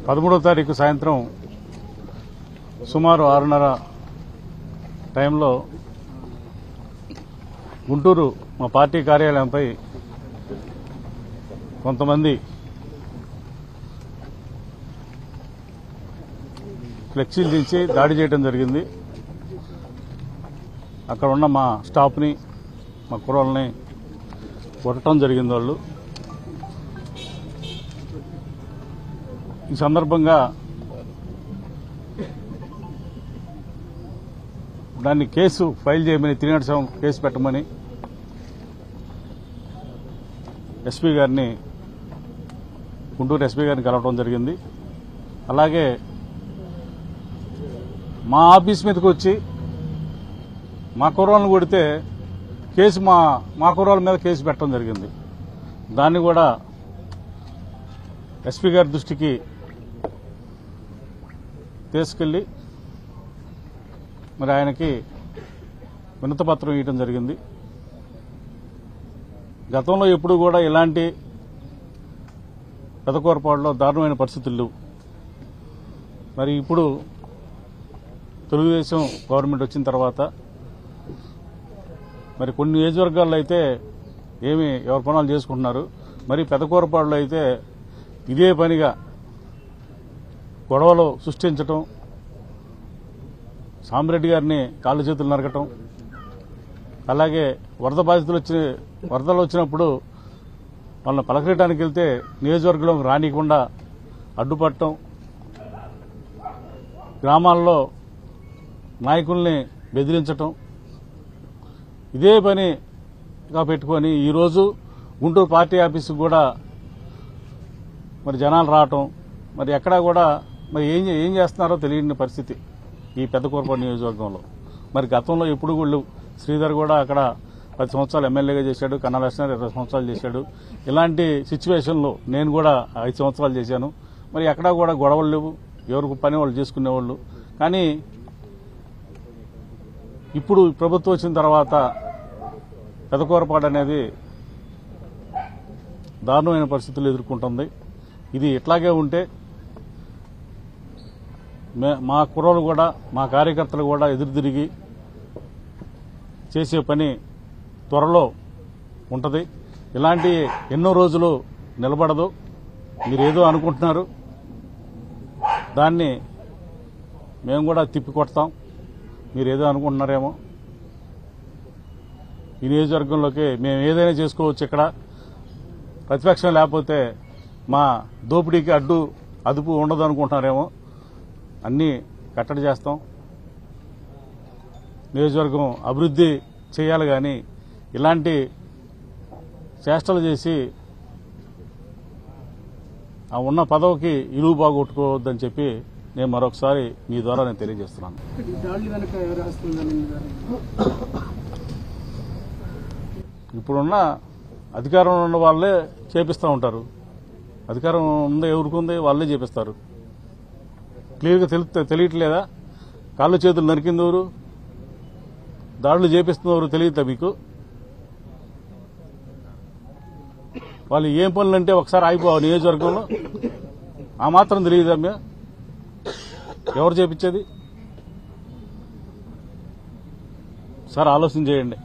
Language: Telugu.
13వ తారీఖు సాయంత్రం సుమారు 6:30 టైంలో గుంటూరు మా పార్టీ కార్యాలయంపై కొంతమంది ఫ్లెక్సీలు దించి దాడి చేయడం జరిగింది. అక్కడ ఉన్న మా స్టాఫ్ని, మా కుర్రోళ్ళని కొట్టడం జరిగింది. వాళ్ళు ఈ సందర్భంగా దాన్ని కేసు ఫైల్ చేయమని 307 కేసు పెట్టమని ఎస్పీ గారిని, గుంటూరు ఎస్పీ గారిని కలవడం జరిగింది. అలాగే మా ఆఫీస్ మీదకి వచ్చి మా కుర్రోళ్ళని కొడితే కేసు మా కుర్రోళ్ళ మీద కేసు పెట్టడం జరిగింది. దాన్ని కూడా ఎస్పీ గారి దృష్టికి తీసుకెళ్లి మరి ఆయనకి వినతిపత్రం ఇవ్వడం జరిగింది. గతంలో ఎప్పుడు కూడా ఇలాంటి పెదకూరపాడులో దారుణమైన పరిస్థితులు లేవు. మరి ఇప్పుడు తెలుగుదేశం గవర్నమెంట్ వచ్చిన తర్వాత మరి కొన్ని నియోజకవర్గాల్లో అయితే ఎవరి పనులు చేసుకుంటున్నారు. మరి పెదకూరపాడులో అయితే ఇదే పనిగా గొడవలు సృష్టించటం, సామిరెడ్డి గారిని కాళ్ళు చేతులు నరకటం, అలాగే వరదలు వచ్చినప్పుడు వాళ్ళని పలకరించడానికి వెళ్తే నియోజకవర్గంలోకి రానియకుండా అడ్డుపట్టడం, గ్రామాల్లో నాయకుల్ని బెదిరించటం, ఇదే పనిగా పెట్టుకొని ఈరోజు గుంటూరు పార్టీ ఆఫీసుకు కూడా మరి జనాలు రావటం, మరి ఎక్కడా కూడా మరి ఏం చేస్తున్నారో తెలియని పరిస్థితి ఈ పెదకూరపాడు నియోజకవర్గంలో. మరి గతంలో ఎప్పుడు కూడా శ్రీధర్ కూడా అక్కడ 10 సంవత్సరాలు ఎమ్మెల్యేగా చేశాడు, కన్నా లక్ష్మణ్ 20 సంవత్సరాలు చేశాడు. ఇలాంటి సిచ్యువేషన్లో నేను కూడా 5 సంవత్సరాలు చేశాను. మరి ఎక్కడా కూడా గొడవలు లేవు, ఎవరికి పని వాళ్ళు చేసుకునేవాళ్ళు. కానీ ఇప్పుడు ప్రభుత్వం వచ్చిన తర్వాత పెదకూరపాడు అనేది దారుణమైన పరిస్థితులు ఎదుర్కొంటుంది. ఇది ఇట్లాగే ఉంటే మా కుర్రోళ్ళు కూడా, మా కార్యకర్తలు కూడా ఎదురు తిరిగి చేసే పని త్వరలో ఉంటుంది. ఇలాంటి ఎన్నో రోజులు నిలబడదు. మీరేదో అనుకుంటున్నారు, దాన్ని మేము కూడా తిప్పికొడతాం. మీరేదో అనుకుంటున్నారేమో. ఈ నియోజకవర్గంలోకి మేము ఏదైనా చేసుకోవచ్చు. ఇక్కడ ప్రతిపక్షం లేకపోతే మా దోపిడీకి అదుపు ఉండదు అనుకుంటున్నారేమో. అన్నీ కట్టడి చేస్తాం. నియోజకవర్గం అభివృద్ధి చేయాలి, కానీ ఇలాంటి చేష్టలు చేసి ఆ ఉన్న పదవికి ఇలువ బాగొట్టుకోవద్దని చెప్పి నేను మరొకసారి మీ ద్వారా నేను తెలియజేస్తున్నాను. ఇప్పుడున్న అధికారంలో ఉన్న వాళ్ళే చేపిస్తూ ఉంటారు. అధికారం ఉందా, ఎవరికి ఉంది, వాళ్ళే చేపిస్తారు. క్లియర్గా తెలియట్లేదా? కాళ్ళు చేతులు నరికింది ఎవరు, దాడులు చేపిస్తున్నవారు తెలియదా మీకు? వాళ్ళు ఏం పనులంటే ఒకసారి ఆగిపోవాలి నియోజకవర్గంలో. ఆ మాత్రం తెలియదా? ఎవరు చేపించేది? సార్ ఆలోచన చేయండి.